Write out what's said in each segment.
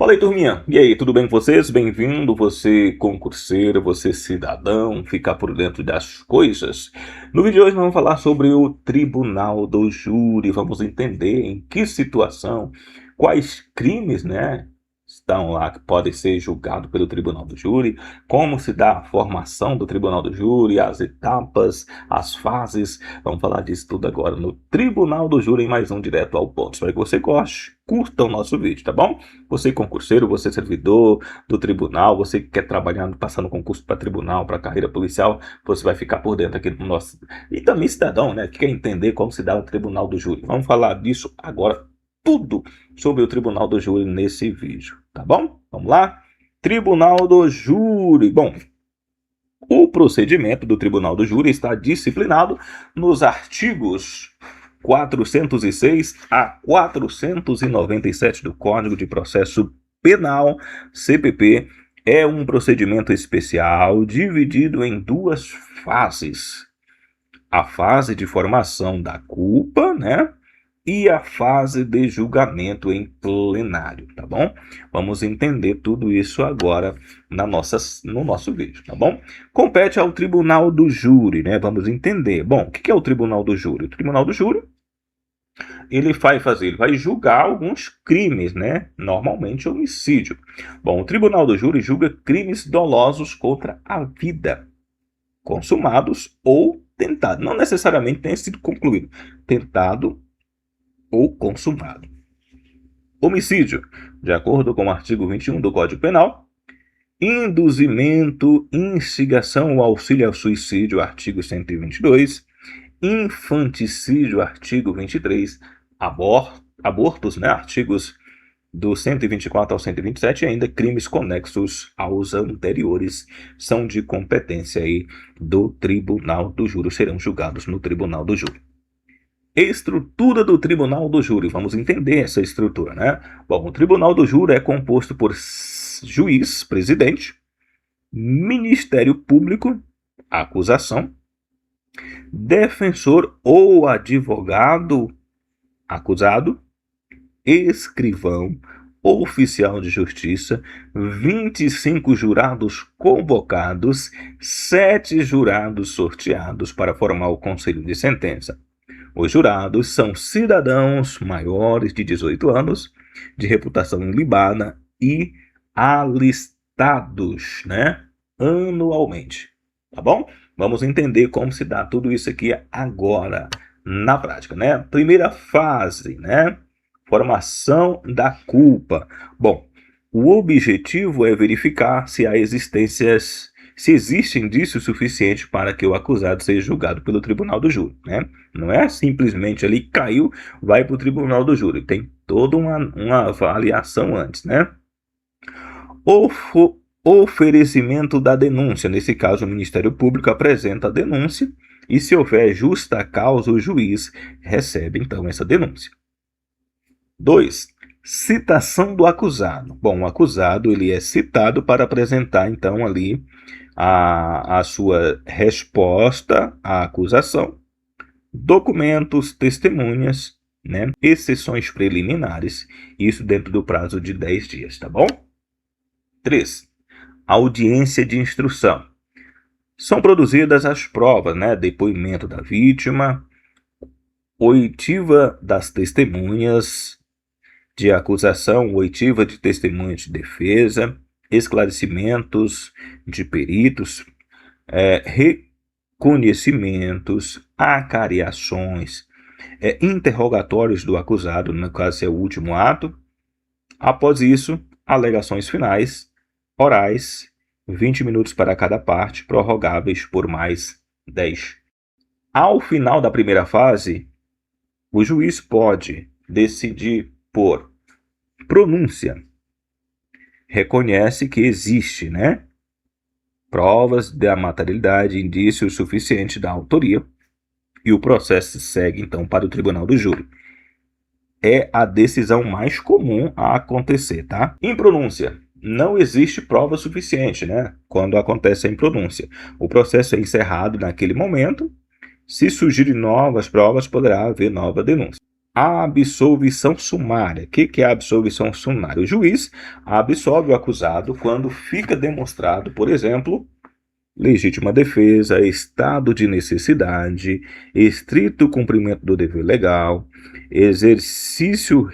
Fala aí, turminha. E aí, tudo bem com vocês? Bem-vindo, você concurseiro, você cidadão, ficar por dentro das coisas. No vídeo de hoje nós vamos falar sobre o Tribunal do Júri. Vamos entender em que situação, quais crimes, estão lá que podem ser julgados pelo Tribunal do Júri, como se dá a formação do Tribunal do Júri, as etapas, as fases. Vamos falar disso tudo agora no Tribunal do Júri, em mais um direto ao ponto. Espero que você goste, curta o nosso vídeo, tá bom? Você concurseiro, você servidor do tribunal, você que quer trabalhar, passar no concurso para tribunal, para carreira policial, você vai ficar por dentro aqui do nosso... E também cidadão, que quer entender como se dá o Tribunal do Júri. Vamos falar disso agora, tudo sobre o Tribunal do Júri nesse vídeo, tá bom? Vamos lá? Tribunal do Júri. Bom, o procedimento do Tribunal do Júri está disciplinado nos artigos 406 a 497 do Código de Processo Penal, CPP. É um procedimento especial dividido em duas fases. A fase de formação da culpa, e a fase de julgamento em plenário, tá bom? Vamos entender tudo isso agora no nosso vídeo, tá bom? Compete ao Tribunal do Júri, Vamos entender. Bom, o que é o Tribunal do Júri? O Tribunal do Júri, ele vai julgar alguns crimes, Normalmente homicídio. Bom, o Tribunal do Júri julga crimes dolosos contra a vida, consumados ou tentados. Não necessariamente tenha sido concluído. Tentado ou consumado. Homicídio, de acordo com o artigo 21 do Código Penal. Induzimento, instigação ou auxílio ao suicídio, artigo 122. Infanticídio, artigo 23. Abortos, artigos do 124 ao 127, e ainda crimes conexos aos anteriores são de competência aí do Tribunal do Júri, serão julgados no Tribunal do Júri. Estrutura do Tribunal do Júri. Vamos entender essa estrutura, Bom, o Tribunal do Júri é composto por juiz, presidente, Ministério Público, acusação, defensor ou advogado, acusado, escrivão, oficial de justiça, 25 jurados convocados, 7 jurados sorteados para formar o conselho de sentença. Os jurados são cidadãos maiores de 18 anos, de reputação ilibada e alistados, anualmente. Tá bom? Vamos entender como se dá tudo isso aqui agora, na prática, Primeira fase, Formação da culpa. Bom, o objetivo é verificar se existe indício suficiente para que o acusado seja julgado pelo Tribunal do Júri, Não é simplesmente ali, caiu, vai para o Tribunal do Júri. Tem toda uma avaliação antes, Oferecimento da denúncia. Nesse caso, o Ministério Público apresenta a denúncia e, se houver justa causa, o juiz recebe, então, essa denúncia. 2. Citação do acusado. Bom, o acusado ele é citado para apresentar, então, ali a sua resposta à acusação, documentos, testemunhas, exceções preliminares, isso dentro do prazo de 10 dias, tá bom? 3. Audiência de instrução. São produzidas as provas, depoimento da vítima, oitiva das testemunhas de acusação, oitiva de testemunhas de defesa, esclarecimentos de peritos, reconhecimentos, acariações, interrogatórios do acusado, no caso é o último ato. Após isso, alegações finais, orais, 20 minutos para cada parte, prorrogáveis por mais 10. Ao final da primeira fase, o juiz pode decidir por pronúncia. Reconhece que existe, provas da materialidade, indícios suficientes da autoria, e o processo segue, então, para o Tribunal do Júri. É a decisão mais comum a acontecer, tá? Impronúncia. Não existe prova suficiente, quando acontece a impronúncia. O processo é encerrado naquele momento. Se surgirem novas provas, poderá haver nova denúncia. A absolvição sumária. O que é a absolvição sumária? O juiz absolve o acusado quando fica demonstrado, por exemplo, legítima defesa, estado de necessidade, estrito cumprimento do dever legal, exercício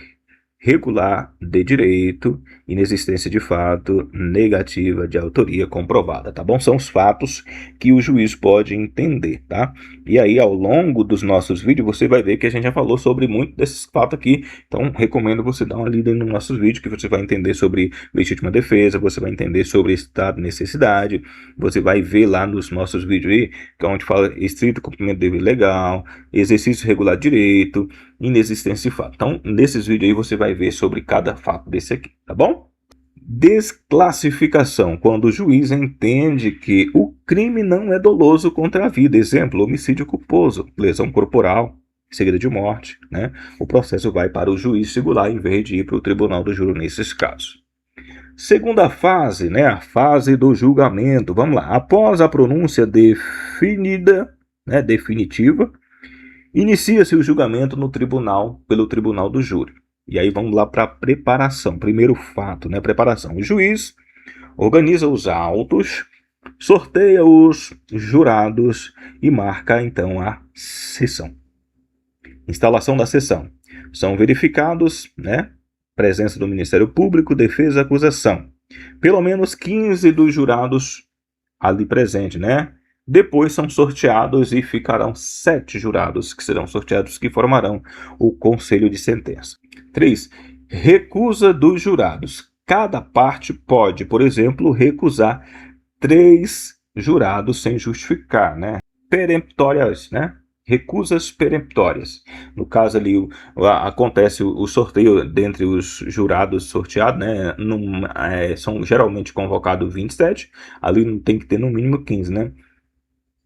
regular de direito, inexistência de fato, negativa de autoria comprovada, tá bom? São os fatos que o juiz pode entender, tá? E aí, ao longo dos nossos vídeos, você vai ver que a gente já falou sobre muito desses fatos aqui, então recomendo você dar uma lida nos nossos vídeos, que você vai entender sobre legítima defesa, você vai entender sobre estado de necessidade, você vai ver lá nos nossos vídeos aí, que é onde fala estrito cumprimento do dever legal, exercício regular de direito, inexistência de fato. Então, nesses vídeos aí você vai ver sobre cada fato desse aqui, tá bom? Desclassificação, quando o juiz entende que o crime não é doloso contra a vida. Exemplo, homicídio culposo, lesão corporal, segredo de morte, né? O processo vai para o juiz singular em vez de ir para o tribunal do júri nesses casos. Segunda fase, né? A fase do julgamento. Vamos lá. Após a pronúncia definida, né, definitiva, inicia-se o julgamento no tribunal, pelo tribunal do júri. E aí vamos lá para a preparação. Primeiro fato, né? Preparação. O juiz organiza os autos, sorteia os jurados e marca então a sessão. Instalação da sessão. São verificados, né? Presença do Ministério Público, defesa, acusação. Pelo menos 15 dos jurados ali presentes, né? Depois são sorteados e ficarão 7 jurados que serão sorteados, que formarão o conselho de sentença. 3. Recusa dos jurados. Cada parte pode, por exemplo, recusar 3 jurados sem justificar, né? Peremptórias, né? Recusas peremptórias. No caso ali, acontece o sorteio dentre os jurados sorteados, né? São geralmente convocados 27, ali tem que ter no mínimo 15, né?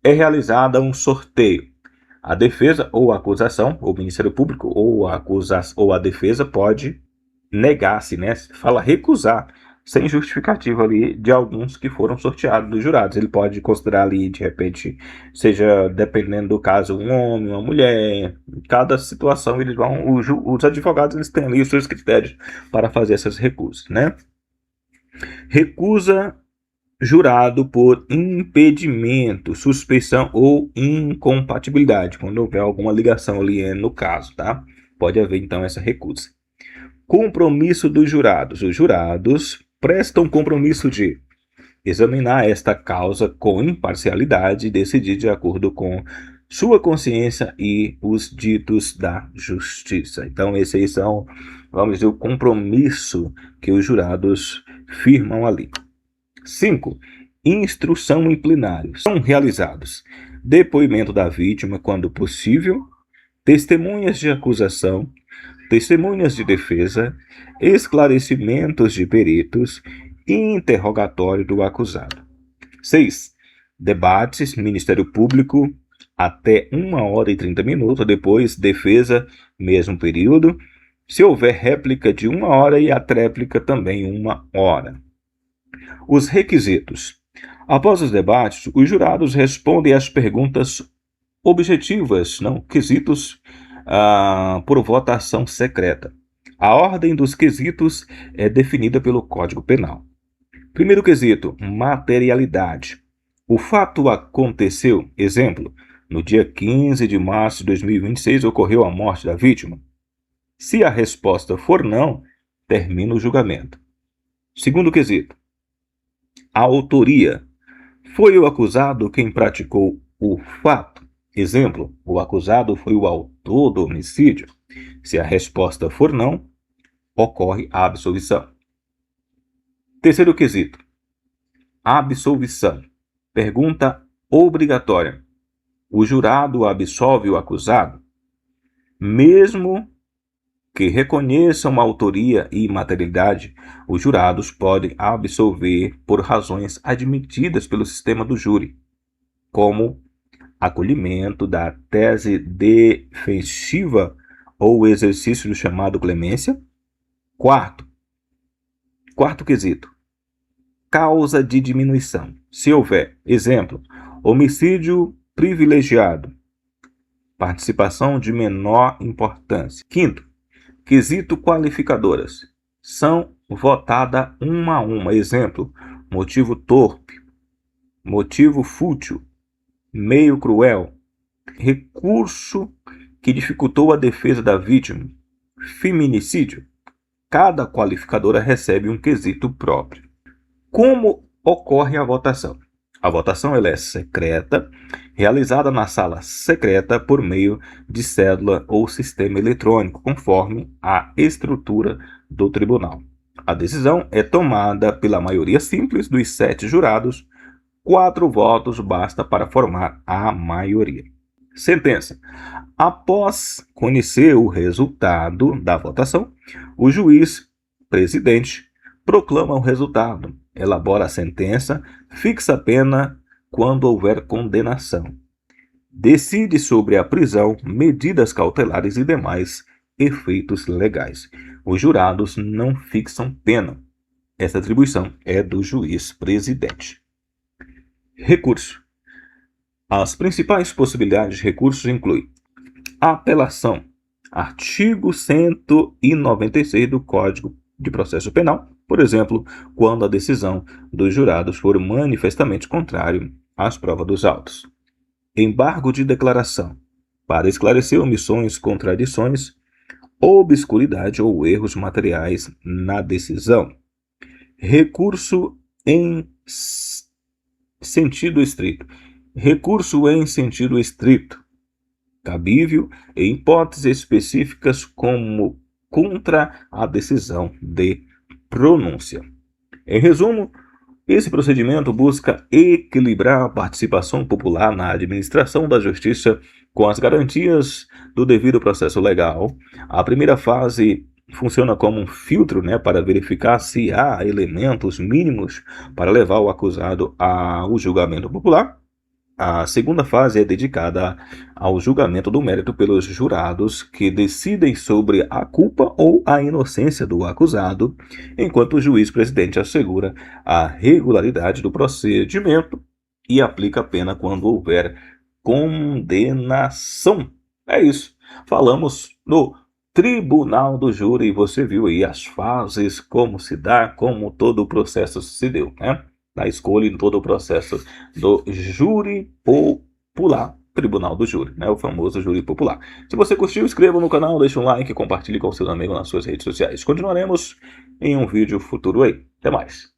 É realizada um sorteio. A defesa ou a acusação, ou o Ministério Público ou a defesa pode negar-se, né? Fala recusar, sem justificativa ali de alguns que foram sorteados dos jurados. Ele pode considerar ali, de repente, seja dependendo do caso, um homem, uma mulher. Em cada situação, eles vão, os advogados eles têm ali os seus critérios para fazer essas recusas, né? Recusa jurado por impedimento, suspeição ou incompatibilidade, quando houver alguma ligação ali no caso, tá? Pode haver então essa recusa. Compromisso dos jurados. Os jurados prestam compromisso de examinar esta causa com imparcialidade e decidir de acordo com sua consciência e os ditos da justiça. Então, esses aí são, vamos dizer, o compromisso que os jurados firmam ali. 5. Instrução em plenário. São realizados depoimento da vítima, quando possível, testemunhas de acusação, testemunhas de defesa, esclarecimentos de peritos e interrogatório do acusado. 6. Debates, Ministério Público, até 1h30, depois defesa, mesmo período. Se houver réplica de 1 hora e a tréplica também 1 hora. Os requisitos. Após os debates, os jurados respondem às perguntas objetivas, não quesitos, por votação secreta. A ordem dos quesitos é definida pelo Código Penal. Primeiro quesito, materialidade. O fato aconteceu, exemplo, no dia 15 de março de 2026 ocorreu a morte da vítima. Se a resposta for não, termina o julgamento. Segundo quesito, a autoria. Foi o acusado quem praticou o fato? Exemplo, o acusado foi o autor do homicídio. Se a resposta for não, ocorre a absolvição. Terceiro quesito, absolvição. Pergunta obrigatória. O jurado absolve o acusado? Mesmo que reconheçam a autoria e materialidade, os jurados podem absolver por razões admitidas pelo sistema do júri, como acolhimento da tese defensiva ou exercício do chamado clemência. Quarto quesito, causa de diminuição. Se houver, exemplo, homicídio privilegiado, participação de menor importância. Quinto, quesito qualificadoras. São votada uma a uma. Exemplo, motivo torpe, motivo fútil, meio cruel, recurso que dificultou a defesa da vítima, feminicídio. Cada qualificadora recebe um quesito próprio. Como ocorre a votação? A votação ela é secreta, realizada na sala secreta por meio de cédula ou sistema eletrônico, conforme a estrutura do tribunal. A decisão é tomada pela maioria simples dos 7 jurados. 4 votos basta para formar a maioria. Sentença. Após conhecer o resultado da votação, o juiz presidente proclama o resultado, elabora a sentença, fixa a pena quando houver condenação, decide sobre a prisão, medidas cautelares e demais efeitos legais. Os jurados não fixam pena. Essa atribuição é do juiz presidente. Recurso. As principais possibilidades de recursos incluem apelação, artigo 196 do Código de Processo Penal, por exemplo, quando a decisão dos jurados for manifestamente contrária às provas dos autos. Embargo de declaração, para esclarecer omissões, contradições, obscuridade ou erros materiais na decisão. Recurso em sentido estrito. Recurso em sentido estrito, cabível em hipóteses específicas como contra a decisão de pronúncia. Em resumo, esse procedimento busca equilibrar a participação popular na administração da justiça com as garantias do devido processo legal. A primeira fase funciona como um filtro, para verificar se há elementos mínimos para levar o acusado ao julgamento popular. A segunda fase é dedicada ao julgamento do mérito pelos jurados que decidem sobre a culpa ou a inocência do acusado, enquanto o juiz presidente assegura a regularidade do procedimento e aplica a pena quando houver condenação. É isso. Falamos no Tribunal do Júri e você viu aí as fases, como se dá, como todo o processo se deu, da escolha em todo o processo do júri popular, Tribunal do Júri, o famoso júri popular. Se você curtiu, inscreva no canal, deixe um like e compartilhe com seu amigo nas suas redes sociais. Continuaremos em um vídeo futuro aí. Até mais.